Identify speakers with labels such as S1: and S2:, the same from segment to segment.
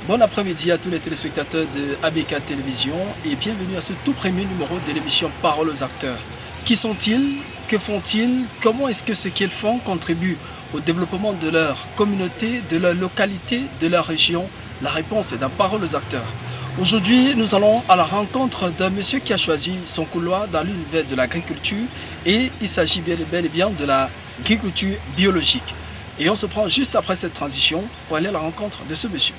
S1: Bon après-midi à tous les téléspectateurs de ABK Télévision et bienvenue à ce tout premier numéro de l'émission Parole aux acteurs. Qui sont-ils? Que font-ils? Comment est-ce que ce qu'ils font contribue au développement de leur communauté, de leur localité, de leur région? La réponse est dans Parole aux acteurs. Aujourd'hui, nous allons à la rencontre d'un monsieur qui a choisi son couloir dans l'univers de l'agriculture et il s'agit bel et bien de l'agriculture biologique. Et on se prend juste après cette transition pour aller à la rencontre de ce monsieur.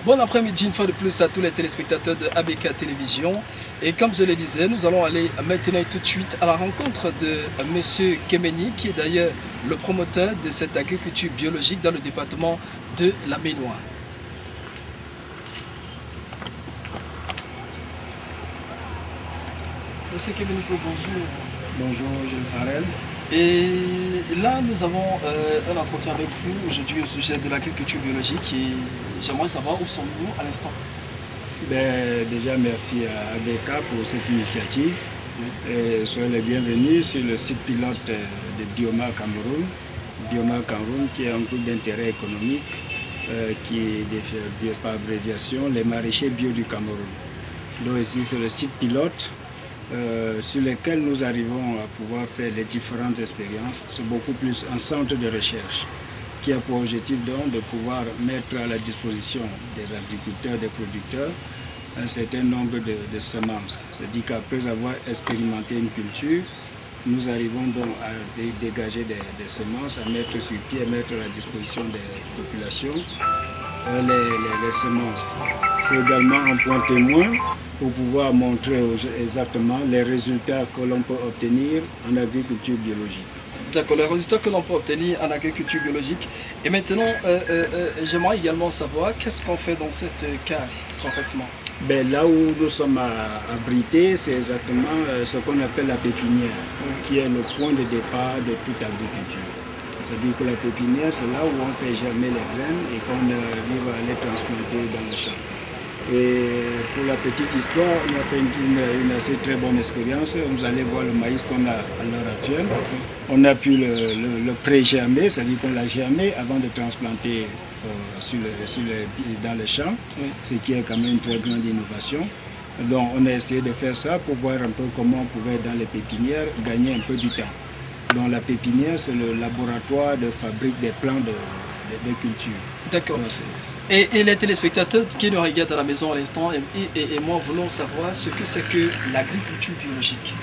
S1: Bon après-midi une fois de plus à tous les téléspectateurs de ABK Télévision. Et comme je le disais, nous allons aller maintenant tout de suite à la rencontre de monsieur Kemeni, qui est d'ailleurs le promoteur de cette agriculture biologique dans le département de la Ménois. Monsieur Kemeni, bonjour.
S2: Bonjour, Jules Farel.
S1: Et là, nous avons un entretien avec vous aujourd'hui au sujet de l'agriculture biologique et j'aimerais savoir où sommes-nous à l'instant.
S2: Déjà, merci à ABK pour cette initiative. Et soyez les bienvenus sur le site pilote de Bioma Cameroun. Bioma Cameroun qui est un groupe d'intérêt économique qui est par abréviation les maraîchers bio du Cameroun. Donc ici, c'est le site pilote. Sur lesquels nous arrivons à pouvoir faire les différentes expériences. C'est beaucoup plus un centre de recherche qui a pour objectif donc de pouvoir mettre à la disposition des agriculteurs, des producteurs, un certain nombre de semences. C'est-à-dire qu'après avoir expérimenté une culture, nous arrivons donc à dégager des semences, à mettre sur pied, à mettre à la disposition des populations les semences. C'est également un point témoin pour pouvoir montrer exactement les résultats que l'on peut obtenir en agriculture biologique.
S1: D'accord, les résultats que l'on peut obtenir en agriculture biologique. Et maintenant, j'aimerais également savoir qu'est-ce qu'on fait dans cette case concrètement.
S2: Là où nous sommes abrités, c'est exactement ce qu'on appelle la pépinière, qui est le point de départ de toute agriculture. C'est-à-dire que la pépinière, c'est là où on fait germer les graines et qu'on arrive à les transplanter dans le champ. Et pour la petite histoire, on a fait une assez très bonne expérience. Vous allez voir le maïs qu'on a à l'heure actuelle. On a pu le pré-germer, c'est-à-dire qu'on l'a germé avant de transplanter dans le champ, ce qui est quand même une très grande innovation. Donc on a essayé de faire ça pour voir un peu comment on pouvait dans les pépinières gagner un peu du temps. Donc la pépinière, c'est le laboratoire de fabrique des plants de culture.
S1: D'accord. Et les téléspectateurs qui nous regardent à la maison à l'instant et moi voulons savoir ce que c'est que l'agriculture biologique.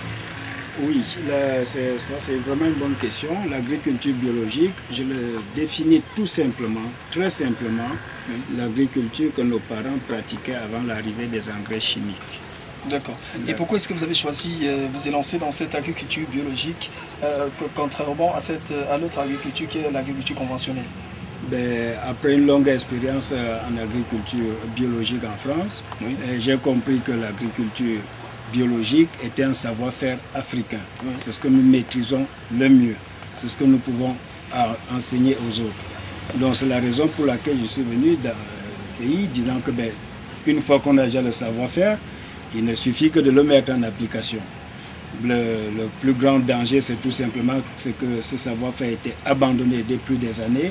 S2: Oui, ça c'est vraiment une bonne question. L'agriculture biologique, je le définis tout simplement, très simplement, l'agriculture que nos parents pratiquaient avant l'arrivée des engrais chimiques.
S1: D'accord. Et pourquoi est-ce que vous avez choisi vous élancer dans cette agriculture biologique contrairement à notre agriculture qui est l'agriculture conventionnelle?
S2: Après une longue expérience en agriculture biologique en France, j'ai compris que l'agriculture biologique était un savoir-faire africain. C'est ce que nous maîtrisons le mieux. C'est ce que nous pouvons enseigner aux autres. Donc c'est la raison pour laquelle je suis venu dans le pays disant que une fois qu'on a déjà le savoir-faire, il ne suffit que de le mettre en application. Le plus grand danger, c'est tout simplement que ce savoir-faire a été abandonné depuis des années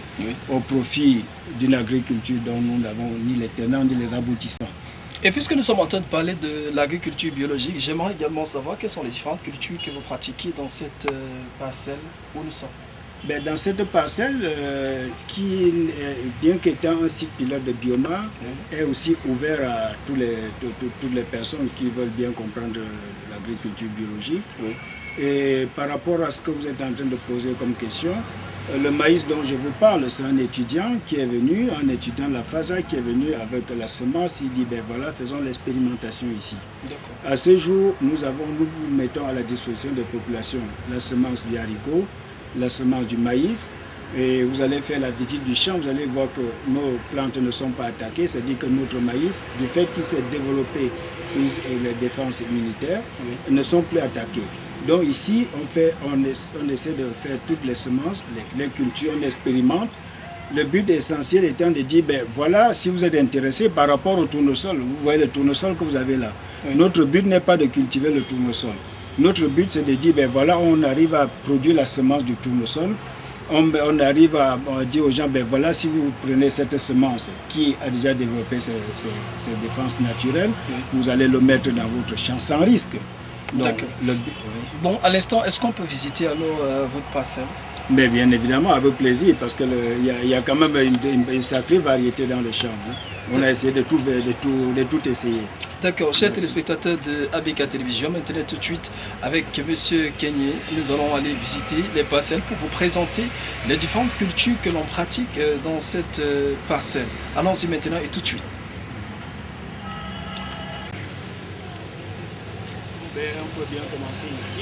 S2: au profit d'une agriculture dont nous n'avons ni les tenants ni les aboutissants.
S1: Et puisque nous sommes en train de parler de l'agriculture biologique, j'aimerais également savoir quelles sont les différentes cultures que vous pratiquez dans cette parcelle où nous sommes.
S2: Dans cette parcelle, qui, bien qu'étant un site pilote de Bioma, est aussi ouvert à toutes les personnes qui veulent bien comprendre l'agriculture biologique. Et par rapport à ce que vous êtes en train de poser comme question, le maïs dont je vous parle, c'est un étudiant qui est venu, un étudiant de la FASA qui est venu avec la semence. Il dit, voilà, faisons l'expérimentation ici. À ce jour, nous mettons à la disposition des populations la semence du haricot, la semence du maïs, et vous allez faire la visite du champ, vous allez voir que nos plantes ne sont pas attaquées, c'est-à-dire que notre maïs, du fait qu'il s'est développé les défenses immunitaires, ne sont plus attaquées. Donc ici, on essaie de faire toutes les semences, les cultures, on expérimente. Le but essentiel étant de dire, voilà, si vous êtes intéressé par rapport au tournesol, vous voyez le tournesol que vous avez là. Notre but n'est pas de cultiver le tournesol. Notre but, c'est de dire, voilà, on arrive à produire la semence du tournesol. on arrive à dire aux gens, ben voilà, si vous prenez cette semence qui a déjà développé ses défenses naturelles, vous allez le mettre dans votre champ sans risque. Donc,
S1: bon, à l'instant, est-ce qu'on peut visiter alors votre parcelle?
S2: Mais bien évidemment, avec plaisir, parce qu'il y a quand même une sacrée variété dans le champ. Hein. On a essayé de tout essayer.
S1: D'accord, chers téléspectateurs de ABK Télévision, maintenant tout de suite avec M. Kenyé, nous allons aller visiter les parcelles pour vous présenter les différentes cultures que l'on pratique dans cette parcelle. Allons-y maintenant et tout de suite.
S2: On peut bien commencer ici.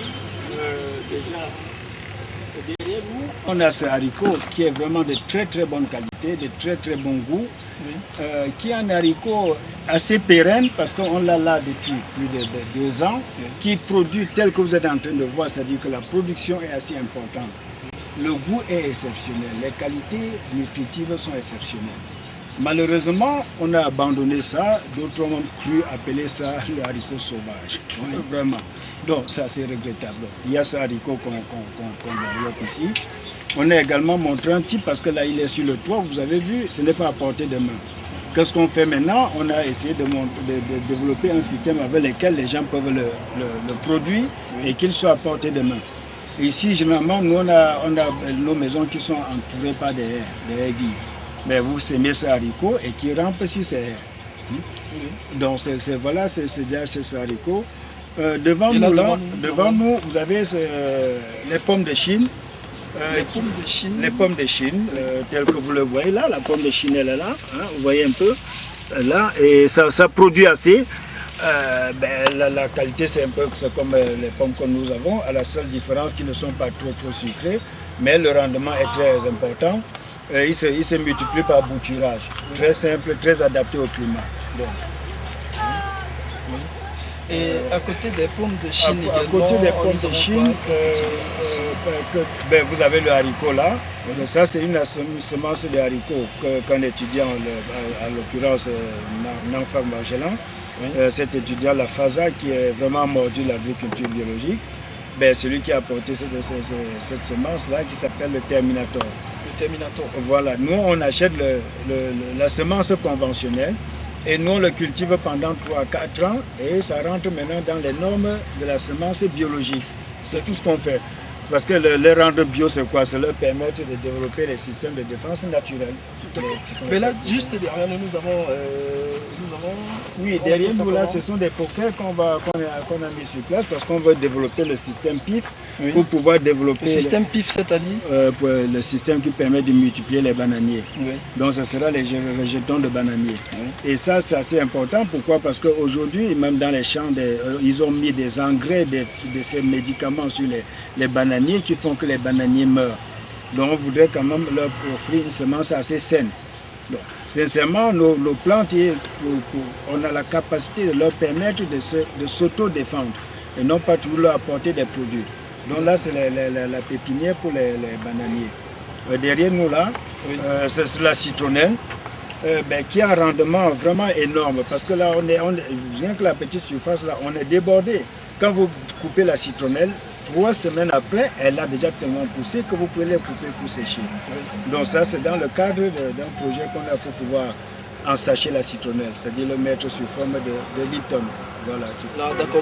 S2: Derrière nous, on a ce haricot qui est vraiment de très très bonne qualité, de très très bon goût, qui est un haricot assez pérenne parce qu'on l'a là depuis plus de 2 ans, qui produit tel que vous êtes en train de voir, c'est-à-dire que la production est assez importante. Le goût est exceptionnel, les qualités nutritives sont exceptionnelles. Malheureusement, on a abandonné ça, d'autres ont cru appeler ça le haricot sauvage, vraiment. Donc ça c'est regrettable. Il y a ce haricot qu'on développe ici. On a également montré un type parce que là il est sur le toit, vous avez vu, ce n'est pas à portée de main. Qu'est-ce qu'on fait maintenant? On a essayé de développer un système avec lequel les gens peuvent le produire et qu'il soit à portée de main. Ici, généralement, nous on a nos maisons qui sont entourées par des haies vives. Mais vous semez ce haricot et qui rampe sur ces haies. Donc voilà, c'est déjà ce haricot. Devant nous, vous avez les pommes de Chine. Les pommes de Chine, telles que vous le voyez là, la pomme de Chine elle est là, hein, vous voyez un peu là, et ça produit assez. La qualité c'est un peu comme les pommes que nous avons, à la seule différence qu'ils ne sont pas trop sucrés, mais le rendement est très important. Il se multiplie par bouturage, très simple, très adapté au climat. Donc,
S1: et à côté des pommes de Chine,
S2: à côté des pommes de Chine, vous avez le haricot là. Ça, c'est une semence de haricot qu'un étudiant, en l'occurrence Nanfang Magellan, cet étudiant, la FASA, qui est vraiment mordu de l'agriculture biologique, celui qui a apporté cette semence-là, qui s'appelle le Terminator.
S1: Le Terminator.
S2: Voilà, nous on achète la semence conventionnelle. Et nous, on le cultive pendant 3 à 4 ans et ça rentre maintenant dans les normes de la semence biologique. C'est tout ce qu'on fait. Parce que le rendre bio, c'est quoi? C'est leur permettre de développer les systèmes de défense naturelle.
S1: Mais là, juste derrière nous, nous avons...
S2: Oui, derrière nous, là, ce sont des pokers qu'on a mis sur place parce qu'on veut développer le système PIF pour pouvoir développer...
S1: Le système PIF, c'est-à-dire
S2: le système qui permet de multiplier les bananiers.
S1: Oui.
S2: Donc, ce sera les jetons de bananiers. Oui. Et ça, c'est assez important. Pourquoi? Parce qu'aujourd'hui, même dans les champs, ils ont mis des engrais, de ces médicaments sur les bananiers qui font que les bananiers meurent. Donc, on voudrait quand même leur offrir une semence assez saine. Donc, sincèrement, nos plantes, on a la capacité de leur permettre de s'auto-défendre et non pas toujours leur apporter des produits. Donc là, c'est la pépinière pour les bananiers. Derrière nous, là, c'est la citronnelle qui a un rendement vraiment énorme parce que là, rien que la petite surface, là, on est débordé. Quand vous coupez la citronnelle, 3 semaines après, elle a déjà tellement poussé que vous pouvez les couper pour sécher. Donc ça, c'est dans le cadre d'un projet qu'on a pour pouvoir ensacher la citronnelle, c'est-à-dire le mettre sous forme de Lipton. Voilà.
S1: D'accord,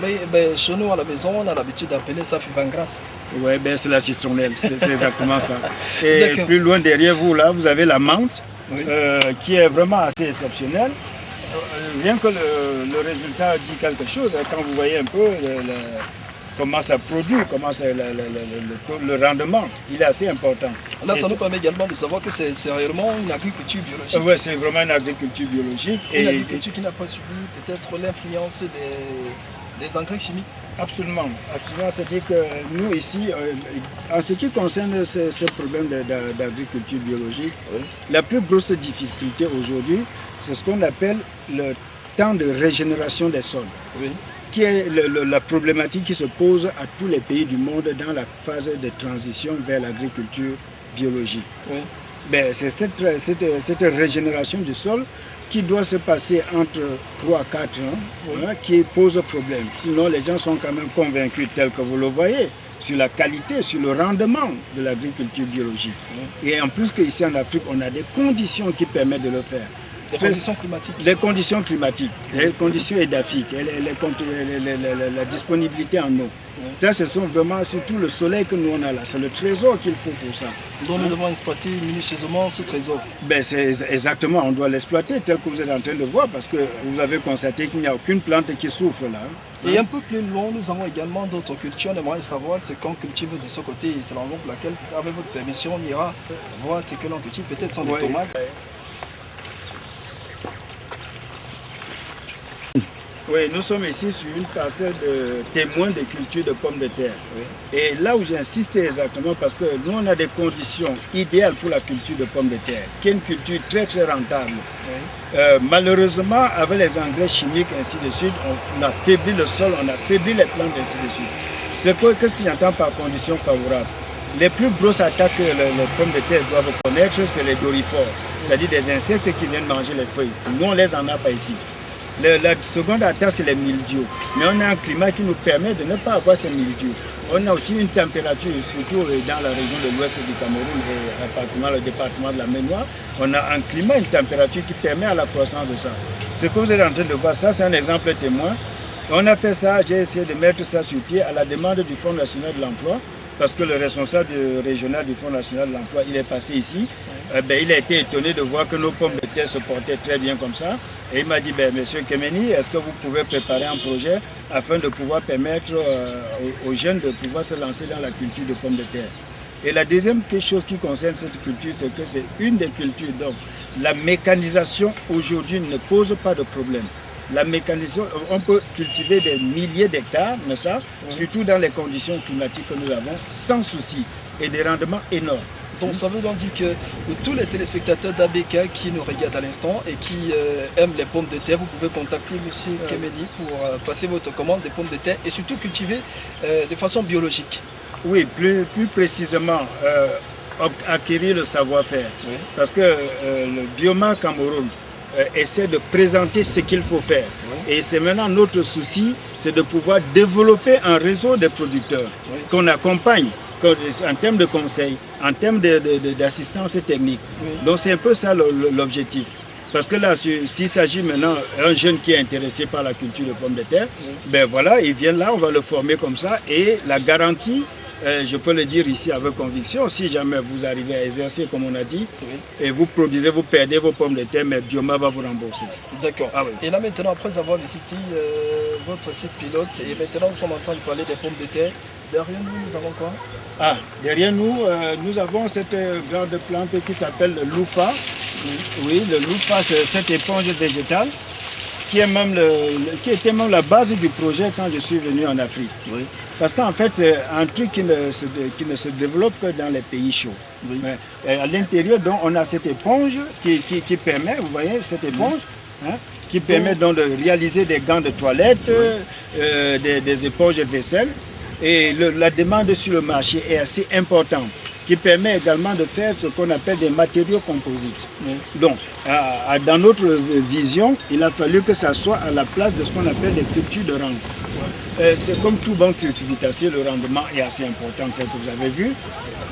S1: chez nous à la maison, on a l'habitude d'appeler ça fivangras.
S2: Oui, c'est la citronnelle, c'est exactement ça. Et plus loin derrière vous, là, vous avez la menthe, qui est vraiment assez exceptionnelle. Rien que le résultat dit quelque chose, quand vous voyez un peu comment ça produit, comment le rendement, il est assez important.
S1: Là, ça nous permet également de savoir que c'est réellement une agriculture biologique.
S2: Oui, c'est vraiment une agriculture biologique.
S1: Une agriculture qui n'a pas subi peut-être l'influence des engrais chimiques.
S2: Absolument, absolument. C'est-à-dire que nous ici, en ce qui concerne ce problème d'agriculture biologique, la plus grosse difficulté aujourd'hui, c'est ce qu'on appelle le temps de régénération des sols.
S1: Oui.
S2: Qui est la problématique qui se pose à tous les pays du monde dans la phase de transition vers l'agriculture biologique. Oui. C'est cette régénération du sol qui doit se passer entre 3 à 4 ans qui pose problème. Sinon, les gens sont quand même convaincus, tel que vous le voyez. sur la qualité, sur le rendement de l'agriculture biologique. Et en plus qu'ici en Afrique, on a des conditions qui permettent de le faire.
S1: Les conditions climatiques.
S2: Les conditions climatiques, les conditions édaphiques, la disponibilité en eau. Ça, ce sont vraiment surtout le soleil que nous on a là. C'est le trésor qu'il faut pour ça.
S1: Donc nous devons exploiter minutieusement ce trésor.
S2: Ben, exactement, on doit l'exploiter tel que vous êtes en train de voir parce que vous avez constaté qu'il n'y a aucune plante qui souffre là.
S1: Et un peu plus loin, nous avons également d'autres cultures. On aimerait savoir ce qu'on cultive de ce côté. C'est la raison pour laquelle, avec votre permission, on ira voir ce que l'on cultive. Peut-être sont des tomates.
S2: Oui, nous sommes ici sur une parcelle de témoins de culture de pommes de terre. Oui. Et là où j'insiste exactement, parce que nous on a des conditions idéales pour la culture de pommes de terre, qui est une culture très très rentable. Oui. Malheureusement, avec les engrais chimiques ainsi de suite, on affaiblit le sol, on affaiblit les plantes ainsi de suite. Qu'est-ce qu'il entend par conditions favorables? Les plus grosses attaques que les pommes de terre doivent connaître, c'est les dorifores, c'est-à-dire des insectes qui viennent manger les feuilles. Nous on les en a pas ici. La seconde attaque, c'est les mildious. Mais on a un climat qui nous permet de ne pas avoir ces mildious. On a aussi une température, surtout dans la région de l'ouest du Cameroun et le département de la Ménoire, on a un climat, une température qui permet à la croissance de ça. Ce que vous êtes en train de voir, ça c'est un exemple témoin. On a fait ça, j'ai essayé de mettre ça sur pied à la demande du Fonds national de l'emploi, parce que le responsable régional du Fonds national de l'emploi, il est passé ici. Il a été étonné de voir que nos pommes de terre se portaient très bien comme ça. Et il m'a dit, monsieur Kemeni, est-ce que vous pouvez préparer un projet afin de pouvoir permettre aux jeunes de pouvoir se lancer dans la culture de pommes de terre. Et la deuxième chose qui concerne cette culture, c'est que c'est une des cultures. Donc, la mécanisation aujourd'hui ne pose pas de problème. La mécanisation, on peut cultiver des milliers d'hectares, mais ça, surtout dans les conditions climatiques que nous avons, sans souci, et des rendements énormes.
S1: Donc ça veut donc dire que tous les téléspectateurs d'ABK qui nous regardent à l'instant et qui aiment les pommes de terre, vous pouvez contacter M. Kemeni pour passer votre commande des pommes de terre et surtout cultiver de façon biologique.
S2: Oui, plus précisément, acquérir le savoir-faire. Oui. Parce que le Bioma Cameroun essaie de présenter ce qu'il faut faire. Oui. Et c'est maintenant notre souci, c'est de pouvoir développer un réseau de producteurs qu'on accompagne en termes de conseils, en termes d'assistance technique. Oui. Donc c'est un peu ça l'objectif. Parce que là, s'il s'agit maintenant d'un jeune qui est intéressé par la culture de pommes de terre, ben voilà, il vient là, on va le former comme ça. Et la garantie, je peux le dire ici avec conviction, si jamais vous arrivez à exercer comme on a dit, et vous produisez, vous perdez vos pommes de terre, mais Bioma va vous rembourser.
S1: D'accord. Ah, oui. Et là maintenant, après avoir visité votre site pilote, et maintenant nous sommes en train de parler des pommes de terre, derrière nous, nous avons quoi?
S2: Ah, derrière nous, nous avons cette grande plante qui s'appelle le loufa. Oui, le loufa, c'est cette éponge végétale qui était même la base du projet quand je suis venu en Afrique. Oui. Parce qu'en fait, c'est un truc qui ne se développe que dans les pays chauds. Oui. Mais, à l'intérieur, donc, on a cette éponge qui permet, vous voyez, cette éponge, qui permet donc de réaliser des gants de toilette, des éponges vaisselle. Et la demande sur le marché est assez importante, qui permet également de faire ce qu'on appelle des matériaux composites. Donc, dans notre vision, il a fallu que ça soit à la place de ce qu'on appelle des cultures de rente. C'est comme tout bon cultivateur, le rendement est assez important, comme vous avez vu.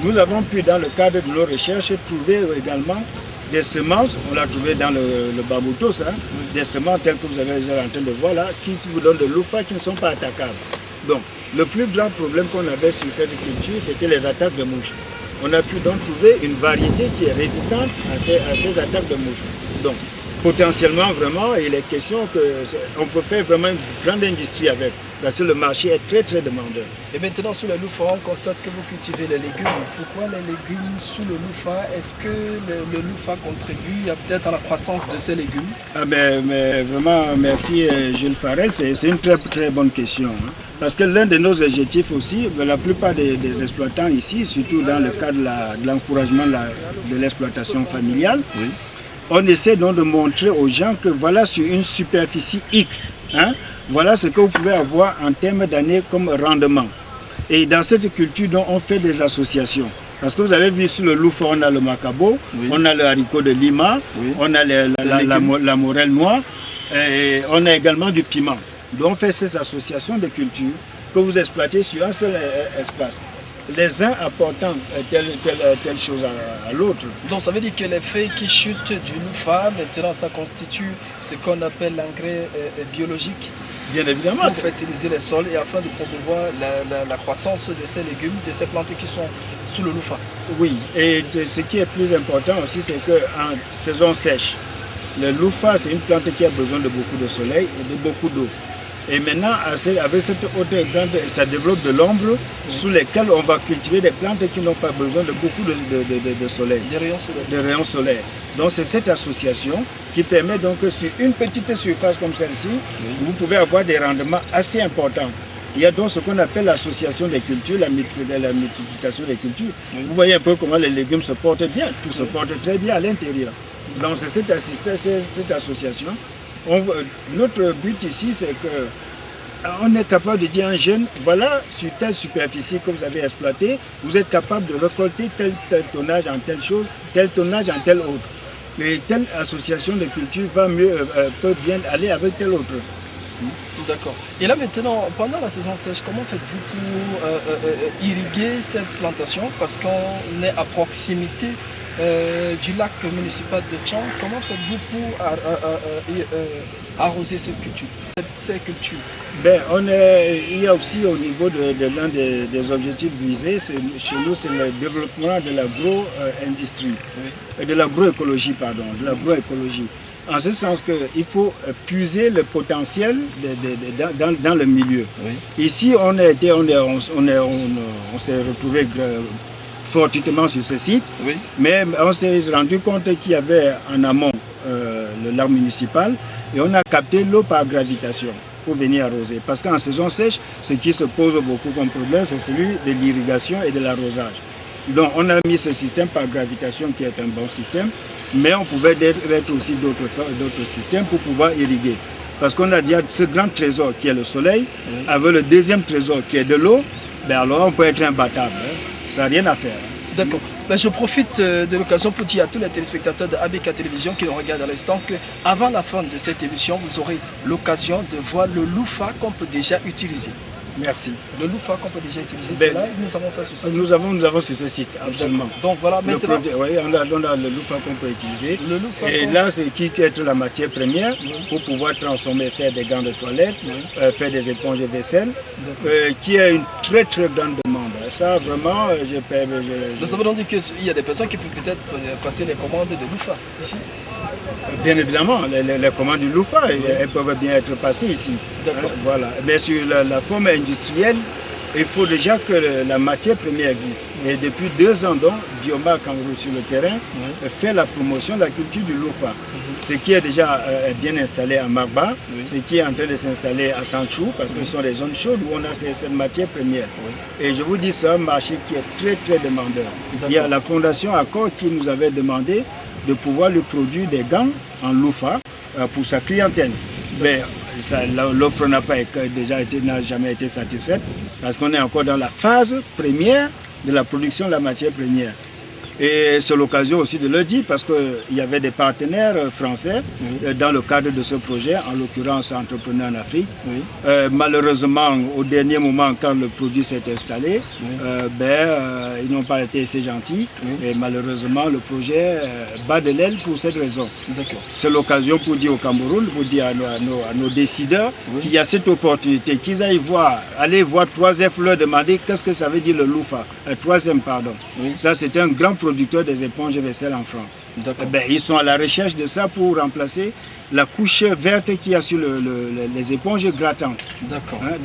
S2: Nous avons pu, dans le cadre de nos recherches, trouver également des semences, on l'a trouvé dans le bamboutos, des semences telles que vous avez déjà en train de voir là, qui vous donnent de l'oufa qui ne sont pas attaquables. Donc, le plus grand problème qu'on avait sur cette culture, c'était les attaques de mouches. On a pu donc trouver une variété qui est résistante à ces attaques de mouches. Donc, potentiellement, vraiment, il est question qu'on peut faire vraiment une grande industrie avec, parce que le marché est très, très demandeur.
S1: Et maintenant, sous le loufa, on constate que vous cultivez les légumes. Pourquoi les légumes sous le loufa? Est-ce que le loufa contribue peut-être à la croissance de ces légumes?
S2: Mais vraiment, merci Jules Farel, c'est une très, très bonne question. Parce que l'un de nos objectifs aussi, la plupart des exploitants ici, surtout dans le cadre de l'encouragement de l'exploitation familiale, on essaie donc de montrer aux gens que voilà sur une superficie X, voilà ce que vous pouvez avoir en termes d'années comme rendement. Et dans cette culture, donc, on fait des associations. Parce que vous avez vu sur le loufa, on a le macabo, on a le haricot de Lima, on a la morelle noire, et on a également du piment. Donc on fait ces associations de culture que vous exploitez sur un seul espace. Les uns apportant telle chose à l'autre.
S1: Donc ça veut dire que les feuilles qui chutent du louffa, maintenant ça constitue ce qu'on appelle l'engrais biologique.
S2: Bien évidemment.
S1: Pour fertiliser les sols et afin de promouvoir la croissance de ces légumes, de ces plantes qui sont sous le louffa.
S2: Oui, et ce qui est plus important aussi, c'est qu'en saison sèche, le louffa, c'est une plante qui a besoin de beaucoup de soleil et de beaucoup d'eau. Et maintenant, avec cette hauteur grande, ça développe de l'ombre sous lesquelles on va cultiver des plantes qui n'ont pas besoin de beaucoup de soleil.
S1: Des rayons solaires.
S2: De rayons solaires. Donc c'est cette association qui permet donc sur une petite surface comme celle-ci, vous pouvez avoir des rendements assez importants. Il y a donc ce qu'on appelle l'association des cultures, la multiplication des cultures. Vous voyez un peu comment les légumes se portent bien, tout se porte très bien à l'intérieur. Donc c'est cette association. Notre but ici, c'est qu'on est capable de dire à un jeune, voilà, sur telle superficie que vous avez exploitée, vous êtes capable de récolter tel tonnage en telle chose, tel tonnage en telle autre. Et telle association de culture peut bien aller avec telle autre.
S1: D'accord. Et là maintenant, pendant la saison sèche, comment faites-vous pour irriguer cette plantation? Parce qu'on est à proximité du lac municipal de Tchang. Comment faites-vous pour arroser cette culture, ces cultures?
S2: Il y a aussi au niveau de l'un des objectifs visés, chez nous, c'est le développement de l'agro-industrie, de l'agroécologie, pardon, de l'agroécologie. En ce sens qu'il faut puiser le potentiel dans le milieu. Oui. Ici, on s'est retrouvé fortuitement sur ce site, oui. Mais on s'est rendu compte qu'il y avait en amont le lac municipal et on a capté l'eau par gravitation pour venir arroser. Parce qu'en saison sèche, ce qui se pose beaucoup comme problème, c'est celui de l'irrigation et de l'arrosage. Donc on a mis ce système par gravitation qui est un bon système, mais on pouvait mettre aussi d'autres systèmes pour pouvoir irriguer. Parce qu'on a dit ce grand trésor qui est le soleil, avec le deuxième trésor qui est de l'eau, alors on peut être imbattable. Ça n'a rien à faire.
S1: D'accord. Je profite de l'occasion pour dire à tous les téléspectateurs de ABK Télévision qui nous regardent à l'instant qu'avant la fin de cette émission, vous aurez l'occasion de voir le louffa qu'on peut déjà utiliser.
S2: Merci.
S1: Le louffa qu'on peut déjà utiliser, c'est là, nous avons ça sur ce site.
S2: Nous avons sur ce site, absolument.
S1: Donc voilà, maintenant.
S2: Oui, on a le louffa qu'on peut utiliser. Et là, c'est qui est la matière première pour pouvoir transformer, faire des gants de toilette, faire des éponges et vaisselle, qui a une très très grande demande. Ça, vraiment,
S1: Ça veut donc dire qu'il y a des personnes qui peuvent peut-être passer les commandes de louffa ici.
S2: Bien évidemment, les commandes du louffa, elles peuvent bien être passées ici. Voilà. Mais sur la forme industrielle, il faut déjà que la matière première existe. Et depuis 2 ans, donc, Bioma, quand vous êtes sur le terrain, fait la promotion de la culture du louffa. Ce qui est déjà bien installé à Magba, ce qui est en train de s'installer à Sanchou, parce que ce sont des zones chaudes où on a cette matière première. Et je vous dis, c'est un marché qui est très très demandeur. Il y a la fondation Accor qui nous avait demandé de pouvoir lui produire des gants en louffa pour sa clientèle. Mais l'offre n'a jamais été satisfaite parce qu'on est encore dans la phase première de la production de la matière première. Et c'est l'occasion aussi de le dire parce qu'il y avait des partenaires français dans le cadre de ce projet, en l'occurrence Entrepreneurs en Afrique. Malheureusement, au dernier moment, quand le produit s'est installé, ils n'ont pas été assez gentils. Et malheureusement, le projet bat de l'aile pour cette raison. C'est l'occasion pour dire au Cameroun, pour dire à nos décideurs qu'il y a cette opportunité, qu'ils aillent aller voir 3F leur demander qu'est-ce que ça veut dire le louffa. 3M, pardon. Ça, c'est un grand producteurs des éponges et vaisselle en France. Ils sont à la recherche de ça pour remplacer la couche verte qu'il y a sur les éponges grattantes.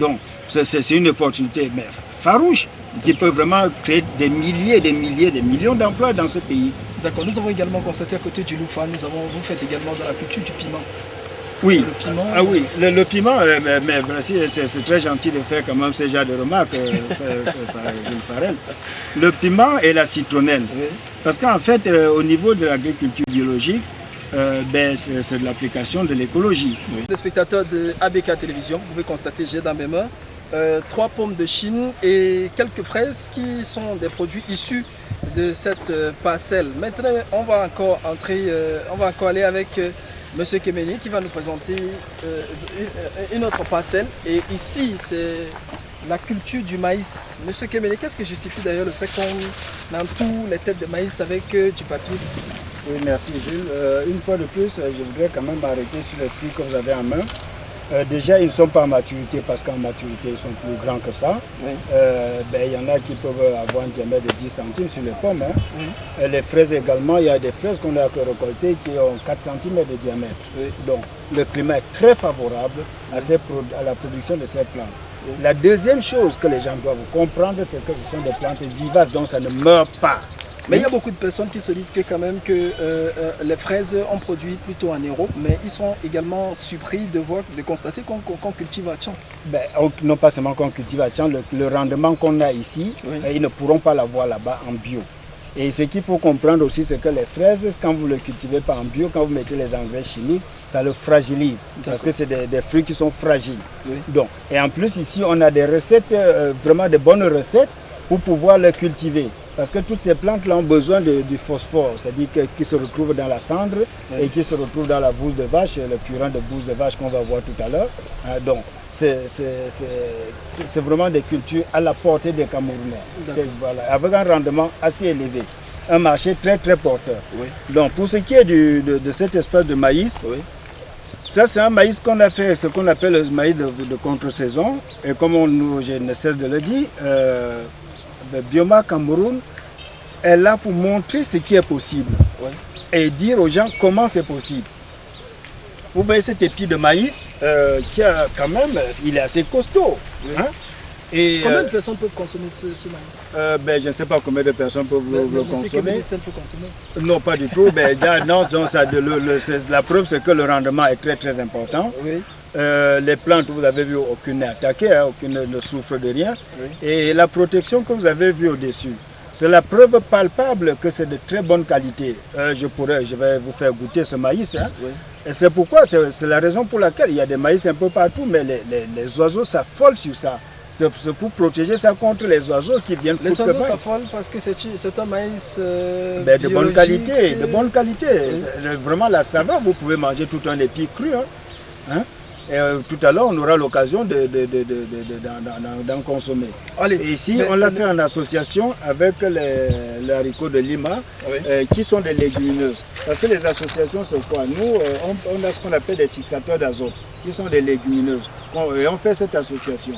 S2: Donc, c'est une opportunité farouche qui peut vraiment créer des milliers, des millions d'emplois dans ce pays.
S1: D'accord. Nous avons également constaté à côté du louffa, vous faites également de la culture du piment.
S2: Oui, le piment, le piment, c'est très gentil de faire quand même ce genre de remarques, Jules Farel. Le piment et la citronnelle. Parce qu'en fait, au niveau de l'agriculture biologique, c'est de l'application de l'écologie.
S1: Les spectateurs de ABK Télévision, vous pouvez constater, j'ai dans mes mains 3 pommes de Chine et quelques fraises qui sont des produits issus de cette parcelle. Maintenant, on va encore aller avec Monsieur Kemeni qui va nous présenter une autre parcelle. Et ici, c'est la culture du maïs. Monsieur Kemele, qu'est-ce qui justifie d'ailleurs le fait qu'on entoure les têtes de maïs avec du papier?
S2: Oui, merci Jules. Une fois de plus, je voudrais quand même m'arrêter sur les fruits que vous avez en main. Déjà, ils ne sont pas en maturité parce qu'en maturité, ils sont plus grands que ça.
S1: Oui.
S2: Il y en a qui peuvent avoir un diamètre de 10 centimes sur les pommes. Hein.
S1: Oui.
S2: Les fraises également, il y a des fraises qu'on a récoltées qui ont 4 cm de diamètre.
S1: Oui.
S2: Donc, le climat est très favorable à la production de ces plantes.
S1: Oui.
S2: La deuxième chose que les gens doivent comprendre, c'est que ce sont des plantes vivaces, donc ça ne meurt pas.
S1: Mais il y a beaucoup de personnes qui se disent que quand même que les fraises ont produit plutôt en Europe, mais ils sont également surpris de constater qu'on cultive à Tchang.
S2: Non pas seulement qu'on cultive à Tchang, le rendement qu'on a ici,
S1: Oui.
S2: Ils ne pourront pas l'avoir là-bas en bio. Et ce qu'il faut comprendre aussi, c'est que les fraises, quand vous ne le cultivez pas en bio, quand vous mettez les engrais chimiques, ça le fragilise. Parce que c'est des fruits qui sont fragiles.
S1: Oui.
S2: Donc, et en plus, ici, on a des recettes, vraiment de bonnes recettes pour pouvoir les cultiver. Parce que toutes ces plantes-là ont besoin du phosphore, c'est-à-dire qui se retrouve dans la cendre
S1: Oui.
S2: et qui se retrouve dans la bouse de vache, le purin de bouse de vache qu'on va voir tout à l'heure. Donc, c'est vraiment des cultures à la portée des Camerounais, voilà, avec un rendement assez élevé. Un marché très très porteur.
S1: Oui.
S2: Donc, pour ce qui est de cette espèce de maïs,
S1: Oui.
S2: ça, c'est un maïs qu'on a fait, ce qu'on appelle le maïs de contre-saison. Et comme je ne cesse de le dire, Bioma Cameroun est là pour montrer ce qui est possible.
S1: Oui.
S2: Et dire aux gens comment c'est possible. Vous voyez cet épi de maïs qui a quand même, il est assez costaud.
S1: Oui.
S2: Hein? Et,
S1: Combien de personnes peuvent consommer ce maïs?
S2: je ne sais pas combien de personnes peuvent le consommer.
S1: Peut consommer.
S2: Non, pas du tout. La preuve, c'est que le rendement est très très important.
S1: Oui.
S2: Les plantes, vous avez vu, aucune n'est attaquée, hein, aucune ne souffre de rien.
S1: Oui.
S2: Et la protection que vous avez vue au-dessus, c'est la preuve palpable que c'est de très bonne qualité. Je vais vous faire goûter ce maïs. Hein.
S1: Oui.
S2: Et c'est pourquoi, c'est la raison pour laquelle il y a des maïs un peu partout, mais les oiseaux s'affolent sur ça. C'est pour protéger ça contre les oiseaux qui viennent
S1: Les
S2: pour
S1: oiseaux s'affolent parce que c'est un maïs
S2: de bonne qualité, de bonne qualité.
S1: Oui.
S2: Vraiment la saveur, vous pouvez manger tout un épi cru. Hein. Et, tout à l'heure, on aura l'occasion d'en consommer.
S1: Allez,
S2: et ici, on l'a fait en association avec les haricots de Lima,
S1: Oui.
S2: qui sont des légumineuses. Parce que les associations, c'est quoi? Nous, on a ce qu'on appelle des fixateurs d'azote, qui sont des légumineuses. Et on fait cette association.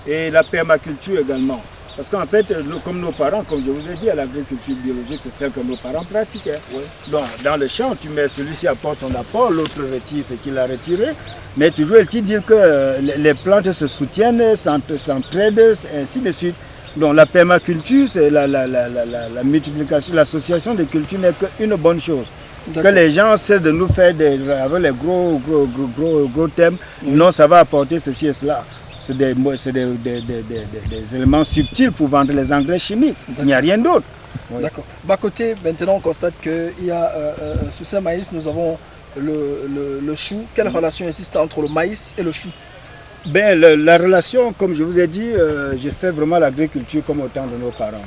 S2: Et la permaculture également. Parce qu'en fait, comme nos parents, comme je vous ai dit, l'agriculture biologique, c'est celle que nos parents pratiquaient. Oui. Donc, dans le champ, tu mets celui-ci apporte son apport, l'autre retire ce qu'il a retiré. Mais toujours est-il dire que les plantes se soutiennent, s'entraident, ainsi de suite. Donc, la permaculture, c'est la multiplication, l'association des cultures n'est qu'une bonne chose. Que les gens cessent de nous faire avec les gros thèmes. Oui. Non, ça va apporter ceci et cela. C'est des éléments subtils pour vendre les engrais chimiques. Il n'y a rien d'autre.
S1: Oui. D'accord. Bah, côté, maintenant, on constate qu'il y a, sous ce maïs, nous avons le chou. Quelle relation existe entre le maïs et le chou?
S2: La relation, comme je vous ai dit, j'ai fait vraiment l'agriculture comme au temps de nos parents.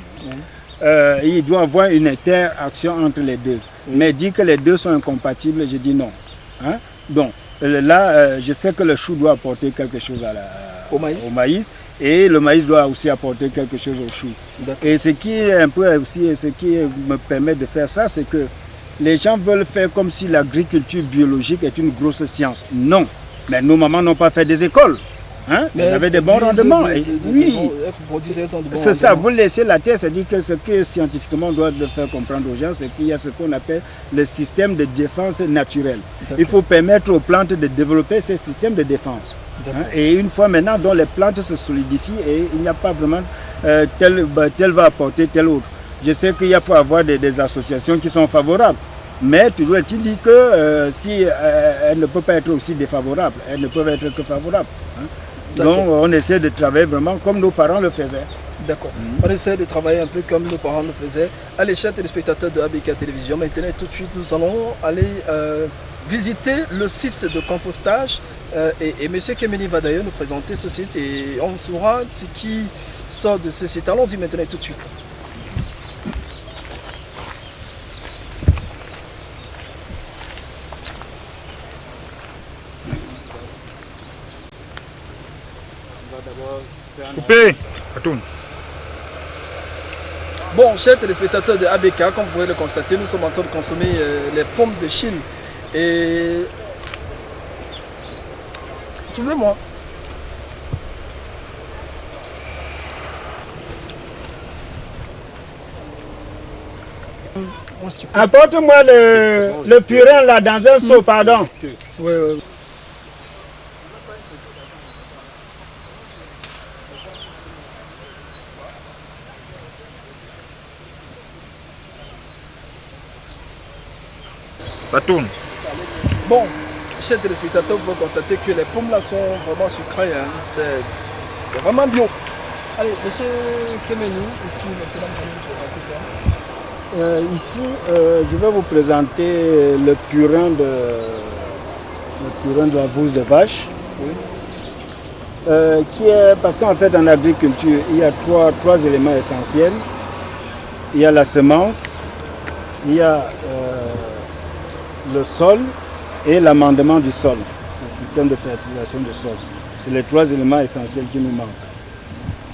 S2: Il doit y avoir une interaction entre les deux. Mais dire que les deux sont incompatibles, je dis non. Hein? Donc, là, je sais que le chou doit apporter quelque chose au maïs et le maïs doit aussi apporter quelque chose au chou. Et ce qui est un peu aussi, ce qui me permet de faire ça, c'est que les gens veulent faire comme si l'agriculture biologique est une grosse science. Non, mais nos mamans n'ont pas fait des écoles. Hein? Vous avez des bons rendements. Oui, c'est ça, vous laissez la terre, c'est-à-dire que ce que scientifiquement on doit faire comprendre aux gens, c'est qu'il y a ce qu'on appelle le système de défense naturel. Il faut permettre aux plantes de développer ces systèmes de défense. Hein? Et une fois maintenant dont les plantes se solidifient et il n'y a pas vraiment tel va apporter tel autre. Je sais qu'il y a pour avoir des associations qui sont favorables. Mais toujours est-il dit que si elles ne peuvent pas être aussi défavorables, elles ne peuvent être que favorables. Hein? Donc on essaie de travailler vraiment comme nos parents le faisaient.
S1: D'accord. On essaie de travailler un peu comme nos parents le faisaient. Allez, chers téléspectateurs de ABK Télévision, maintenant tout de suite nous allons aller visiter le site de compostage. Et M. Kemele va d'ailleurs nous présenter ce site et on saura ce qui sort de ce site. Allons-y maintenant tout de suite.
S3: D'abord Coupé, ça tourne.
S1: Bon, chers téléspectateurs de ABK, comme vous pouvez le constater, nous sommes en train de consommer les pommes de Chine. Et suivez-moi.
S2: Apporte-moi le purin là dans un seau, pardon.
S1: Ouais.
S3: Ça tourne.
S1: Bon, chers téléspectateurs, vous pouvez constater que les pommes là sont vraiment sucrées. Hein. C'est vraiment bio. Allez, monsieur Kemeni, ici, maintenant, vous allez nous
S2: Ici, je vais vous présenter le purin de la bouse de vache.
S1: Oui.
S2: Qui est, parce qu'en fait, en agriculture, il y a trois éléments essentiels. Il y a la semence, il y a le sol et l'amendement du sol, le système de fertilisation du sol. C'est les trois éléments essentiels qui nous manquent.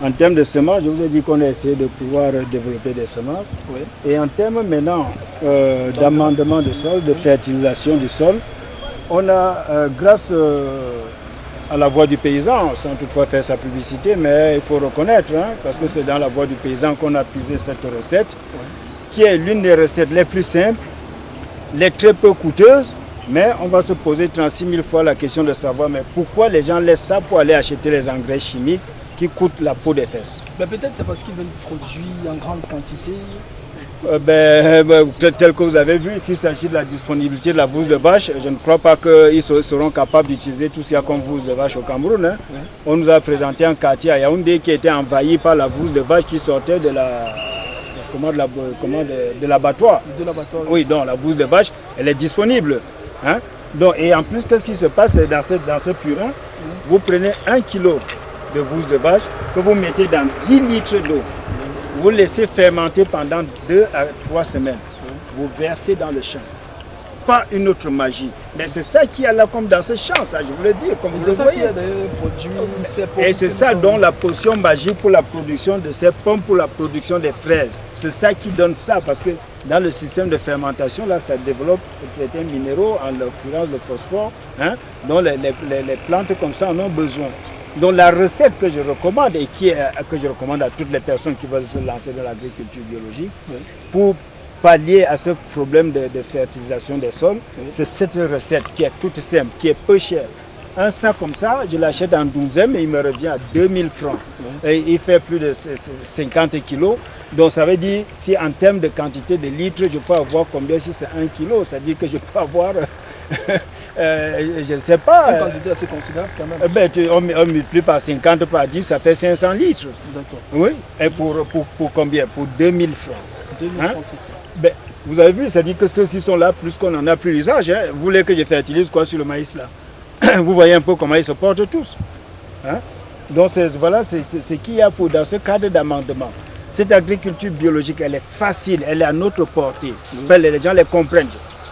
S2: En termes de semences, je vous ai dit qu'on a essayé de pouvoir développer des semences.
S1: Oui.
S2: Et en termes maintenant d'amendement du sol, de fertilisation du sol, on a, grâce à la voix du paysan, sans toutefois faire sa publicité, mais il faut reconnaître, hein, parce que c'est dans la voix du paysan qu'on a puisé cette recette, qui est l'une des recettes les plus simples, les très peu coûteuses, mais on va se poser 36 000 fois la question de savoir mais pourquoi les gens laissent ça pour aller acheter les engrais chimiques qui coûtent la peau des fesses.
S1: Peut-être c'est parce qu'ils veulent produire en grande quantité.
S2: Tel que vous avez vu, s'il s'agit de la disponibilité de la bouse de vache, je ne crois pas qu'ils seront capables d'utiliser tout ce qu'il y a comme bouse de vache au Cameroun. Hein. Oui. On nous a présenté un quartier à Yaoundé qui était envahi par la bouse de vache qui sortait de l'abattoir.
S1: De l'abattoir.
S2: Oui, donc la bouse de vache, elle est disponible. Hein. Donc, et en plus, qu'est-ce qui se passe dans ce purin? Vous prenez 1 kg de bouse de vache que vous mettez dans 10 litres d'eau. Vous laissez fermenter pendant 2 à 3 semaines. Vous versez dans le champ. Pas une autre magie. Mais c'est ça qui est là comme dans ce champ, ça je vous le dis, comme vous le voyez. Et c'est ça dont la potion magique pour la production de ces pommes, pour la production des fraises. C'est ça qui donne ça, parce que dans le système de fermentation, là, ça développe certains minéraux, en l'occurrence le phosphore, hein, dont les plantes comme ça en ont besoin. Donc la recette que je recommande et que je recommande à toutes les personnes qui veulent se lancer dans l'agriculture biologique, pour pallier à ce problème de fertilisation des sols, c'est cette recette qui est toute simple, qui est peu chère. Un sac comme ça, je l'achète en 12e et il me revient à 2000 francs. Et il fait plus de 50 kilos. Donc ça veut dire, si en termes de quantité de litres, je peux avoir combien si c'est 1 kilo, ça veut dire que je peux avoir... je ne sais pas.
S1: Une quantité assez considérable quand même.
S2: On multiplie par 50 par 10, ça fait 500 litres.
S1: D'accord.
S2: Oui. Et pour combien? Pour 2000 francs.
S1: 2000
S2: hein?
S1: francs,
S2: vous avez vu, ça dit que ceux-ci sont là, plus qu'on en a plus l'usage. Hein. Vous voulez que je fertilise quoi sur le maïs là? Vous voyez un peu comment ils se portent tous. Hein? Donc voilà, c'est ce qu'il y a dans ce cadre d'amendement. Cette agriculture biologique, elle est facile, elle est à notre portée. Les gens les comprennent.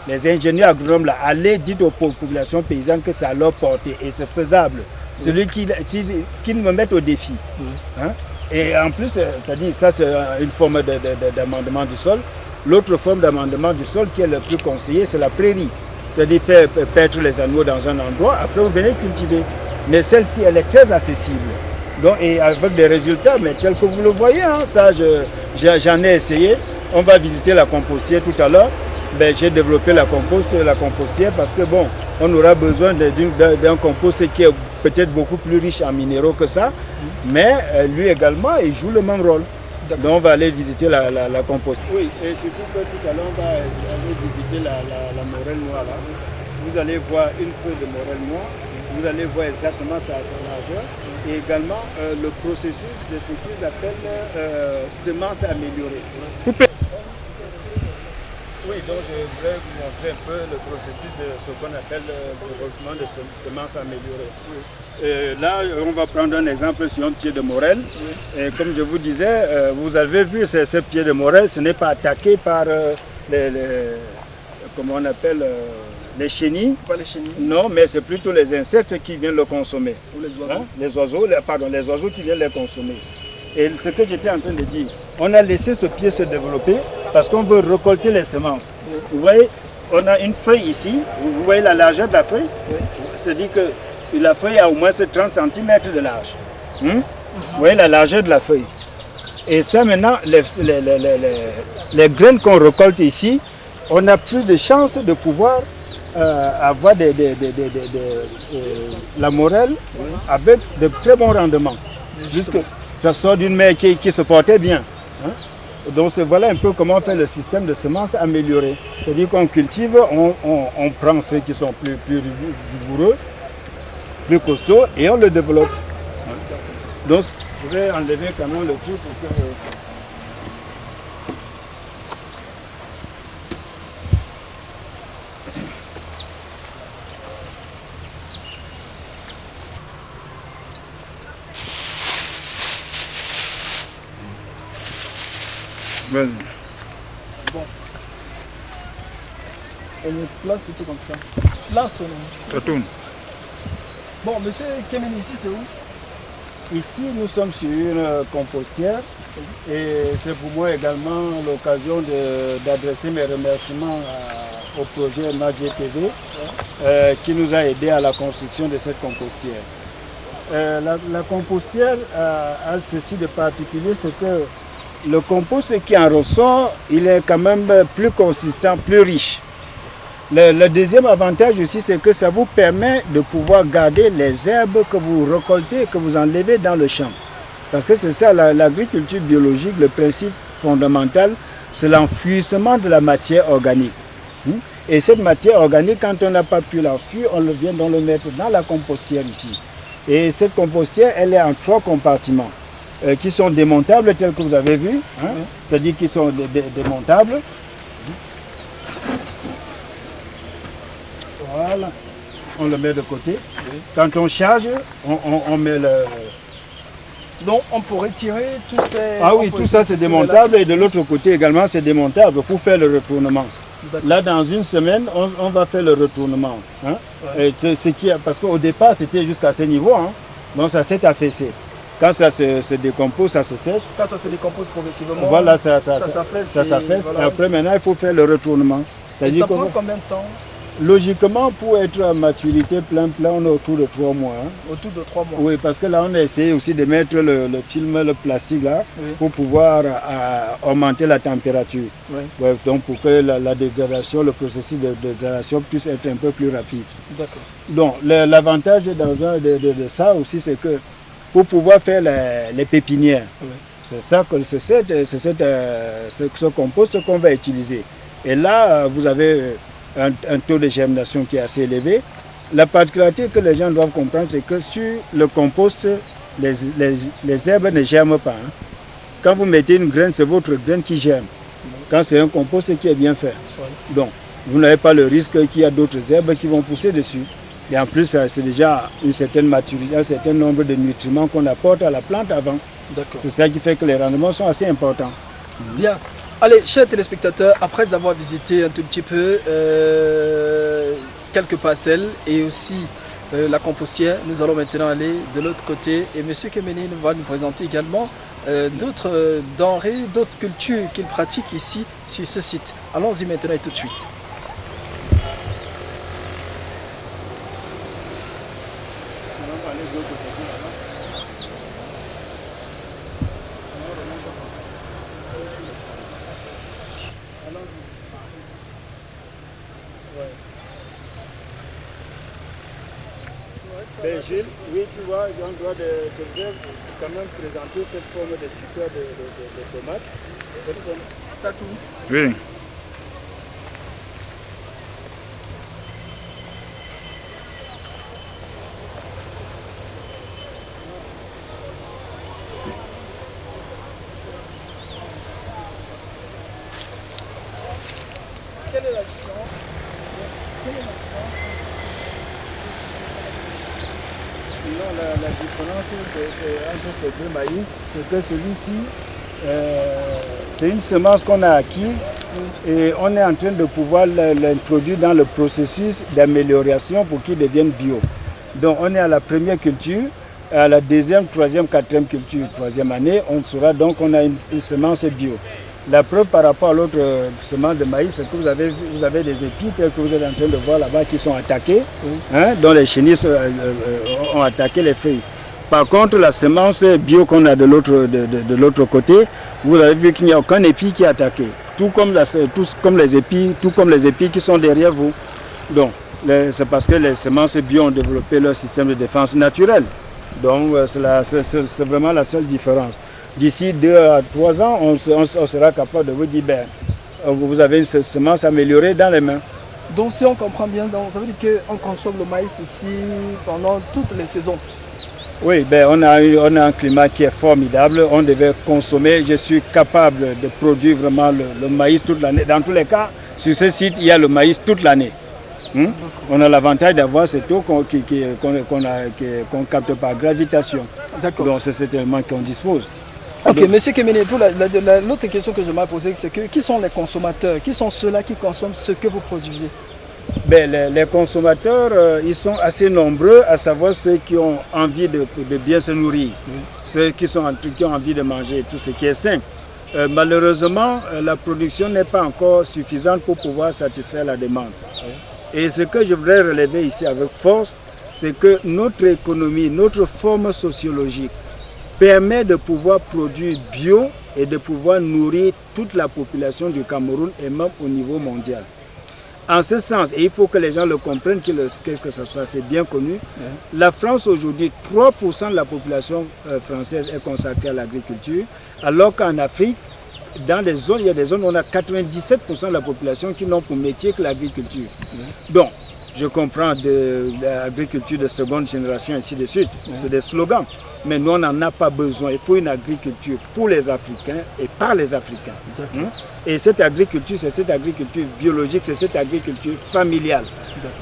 S2: Les ingénieurs agronomes, là, allez dire aux populations paysannes que c'est à leur portée et c'est faisable. Celui qui me met au défi. Hein? Et en plus, c'est-à-dire, ça c'est une forme d'amendement du sol. L'autre forme d'amendement du sol qui est le plus conseillé, c'est la prairie. C'est-à-dire faire paître les animaux dans un endroit, après vous venez cultiver. Mais celle-ci, elle est très accessible. Donc, et avec des résultats, mais tels que vous le voyez, hein, ça j'en ai essayé. On va visiter la compostière tout à l'heure. J'ai développé la compostière parce que bon, on aura besoin d'un compost qui est peut-être beaucoup plus riche en minéraux que ça, mais lui également, il joue le même rôle. Donc on va aller visiter la compostière. Oui, et surtout que tout à l'heure, on va aller visiter la morelle noire là. Vous allez voir une feuille de morelle noire, vous allez voir exactement sa largeur, et également le processus de ce qu'ils appellent semences améliorées. Oui, donc je voulais vous montrer un peu le processus de ce qu'on appelle le développement de semences améliorées. Oui. Là, on va prendre un exemple sur un pied de morelle. Oui. Et comme je vous disais, vous avez vu ce pied de morelle, ce n'est pas attaqué par comment on appelle les chenilles.
S1: Pas les chenilles.
S2: Non, mais c'est plutôt les insectes qui viennent le consommer.
S1: Ou les oiseaux.
S2: Les oiseaux qui viennent les consommer. Et ce que j'étais en train de dire, on a laissé ce pied se développer parce qu'on veut récolter les semences.
S1: Oui.
S2: Vous voyez, on a une feuille ici, vous voyez la largeur de la feuille,
S1: Oui.
S2: c'est-à-dire que la feuille a au moins 30 cm de large. Vous voyez la largeur de la feuille. Et ça maintenant, les graines qu'on récolte ici, on a plus de chances de pouvoir avoir la morelle avec de très bons rendements. Puisque ça sort d'une mer qui se portait bien. Hein. Donc voilà un peu comment on fait le système de semences amélioré. C'est-à-dire qu'on cultive, on prend ceux qui sont plus rigoureux, plus costauds et on le développe. Hein. Donc je vais enlever quand même le truc pour que...
S3: Vas-y.
S1: Bon. On le place plutôt comme ça. Là, c'est...
S3: Ça tourne.
S1: Bon, monsieur Kemeni, ici, c'est où?
S2: Ici, nous sommes sur une compostière et c'est pour moi également l'occasion d'adresser mes remerciements au projet Magé TV qui nous a aidés à la construction de cette compostière. La compostière a ceci de particulier, c'est que le compost qui en ressort, il est quand même plus consistant, plus riche. Le deuxième avantage aussi, c'est que ça vous permet de pouvoir garder les herbes que vous récoltez, que vous enlevez dans le champ. Parce que c'est ça, l'agriculture biologique, le principe fondamental, c'est l'enfouissement de la matière organique. Et cette matière organique, quand on n'a pas pu l'enfuir, on vient donc le mettre dans la compostière ici. Et cette compostière, elle est en 3 compartiments qui sont démontables, tels que vous avez vu. Hein, c'est-à-dire qu'ils sont démontables. Voilà, on le met de côté. Oui. Quand on charge, on met le...
S1: Donc on pourrait tirer tous ces...
S2: Ah oui, tout ça c'est démontable et de l'autre côté également c'est démontable pour faire le retournement. Là dans une semaine, on va faire le retournement. Hein? Ouais. Parce qu'au départ c'était jusqu'à ce niveau, hein? Donc ça s'est affaissé. Quand ça se décompose, ça se sèche.
S1: Quand ça se décompose progressivement,
S2: voilà, ça
S1: s'affaisse.
S2: Voilà, et après maintenant il faut faire le retournement.
S1: Et ça prend combien de temps?
S2: Logiquement, pour être à maturité plein, on est autour de 3 mois. Hein.
S1: Autour de 3 mois.
S2: Oui, parce que là, on a essayé aussi de mettre le film, le plastique là, oui, pour pouvoir augmenter la température. Oui. Ouais, donc pour que la dégradation, le processus de dégradation puisse être un peu plus rapide. D'accord. Donc l'avantage de ça aussi, c'est que pour pouvoir faire les pépinières, oui, c'est ça que ce compost qu'on va utiliser. Et là, vous avez un taux de germination qui est assez élevé. La particularité que les gens doivent comprendre, c'est que sur le compost, les herbes ne germent pas. Hein. Quand vous mettez une graine, c'est votre graine qui germe. Quand c'est un compost qui est bien fait. Donc, vous n'avez pas le risque qu'il y a d'autres herbes qui vont pousser dessus. Et en plus, c'est déjà une certaine maturité, un certain nombre de nutriments qu'on apporte à la plante avant. C'est ça qui fait que les rendements sont assez importants.
S1: Bien. Allez, chers téléspectateurs, après avoir visité un tout petit peu quelques parcelles et aussi la compostière, nous allons maintenant aller de l'autre côté et M. Kemeni va nous présenter également d'autres denrées, d'autres cultures qu'il pratique ici sur ce site. Allons-y maintenant et tout de suite.
S2: Ben Gilles, oui, tu vois, on doit quand même présenter cette forme de tuteur de tomates.
S1: Ça tout?
S3: Oui.
S1: Quelle est la différence?
S2: Non, la différence entre ces deux maïs, c'est que celui-ci, c'est une semence qu'on a acquise Et on est en train de pouvoir l'introduire dans le processus d'amélioration pour qu'il devienne bio. Donc on est à la première culture, à la deuxième, troisième, quatrième culture, troisième année, on sera donc on a une semence bio. La preuve par rapport à l'autre semence de maïs, c'est que vous avez des épis tels que vous êtes en train de voir là-bas qui sont attaqués, dont les chenilles ont attaqué les feuilles. Par contre, la semence bio qu'on a de l'autre côté, vous avez vu qu'il n'y a aucun épi qui est attaqué. Tout comme les épis qui sont derrière vous. Donc, c'est parce que les semences bio ont développé leur système de défense naturel. Donc, c'est vraiment la seule différence. D'ici 2 à 3 ans, on sera capable de vous dire, vous avez une semence améliorée dans les mains.
S1: Donc, si on comprend bien, donc, ça veut dire qu'on consomme le maïs ici pendant toutes les saisons.
S2: Oui, on a un climat qui est formidable. On devait consommer. Je suis capable de produire vraiment le maïs toute l'année. Dans tous les cas, sur ce site, il y a le maïs toute l'année. On a l'avantage d'avoir cette eau qu'on capte par gravitation. Donc, c'est cet élément qu'on dispose.
S1: Ok, monsieur Kéméné, l'autre question que je m'ai posée, c'est que qui sont les consommateurs? Qui sont ceux-là qui consomment ce que vous produisez?
S2: Les consommateurs, ils sont assez nombreux, à savoir ceux qui ont envie de bien se nourrir, ceux qui ont envie de manger tout ce qui est sain. Malheureusement, la production n'est pas encore suffisante pour pouvoir satisfaire la demande. Et ce que je voudrais relever ici avec force, c'est que notre économie, notre forme sociologique permet de pouvoir produire bio et de pouvoir nourrir toute la population du Cameroun et même au niveau mondial. En ce sens, et il faut que les gens le comprennent, qu'est-ce que ça soit, c'est bien connu, la France aujourd'hui, 3% de la population française est consacrée à l'agriculture, alors qu'en Afrique, dans les zones, il y a des zones où on a 97% de la population qui n'ont pour métier que l'agriculture. Donc, je comprends de l'agriculture de seconde génération, ainsi de suite, c'est des slogans. Mais nous, on n'en a pas besoin. Il faut une agriculture pour les Africains et par les Africains. Et cette agriculture, c'est cette agriculture biologique, c'est cette agriculture familiale.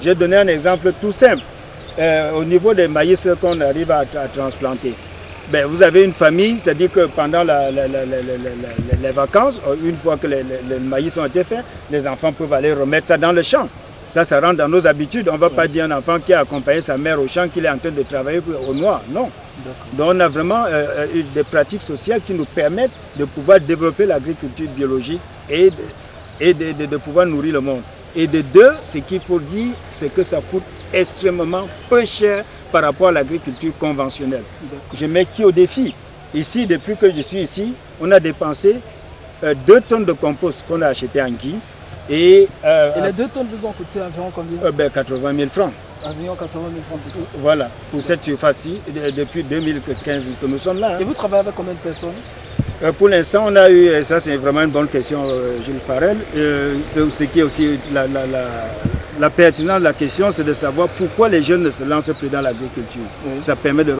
S2: J'ai donné un exemple tout simple. Au niveau des maïs qu'on arrive à transplanter, vous avez une famille, c'est-à-dire que pendant les vacances, une fois que les maïs ont été faits, les enfants peuvent aller remettre ça dans le champ. Ça rentre dans nos habitudes. On ne va pas dire un enfant qui a accompagné sa mère au champ qu'il est en train de travailler au noir. Non. Donc on a vraiment des pratiques sociales qui nous permettent de pouvoir développer l'agriculture biologique et de pouvoir nourrir le monde. Et de deux, ce qu'il faut dire, c'est que ça coûte extrêmement peu cher par rapport à l'agriculture conventionnelle. Je mets qui au défi? Ici, depuis que je suis ici, on a dépensé 2 tonnes de compost qu'on a acheté en Guy. Et
S1: les 2 tonnes vous ont coûté environ combien?
S2: 80 000 francs.
S1: Environ 80 000 francs, c'est tout.
S2: Voilà, pour cette surface-ci, depuis 2015 que nous sommes là.
S1: Et vous travaillez avec combien de personnes?
S2: Pour l'instant, on a eu, et ça c'est vraiment une bonne question, Jules Farel, ce qui est aussi la pertinence de la question, c'est de savoir pourquoi les jeunes ne se lancent plus dans l'agriculture. Ça permet de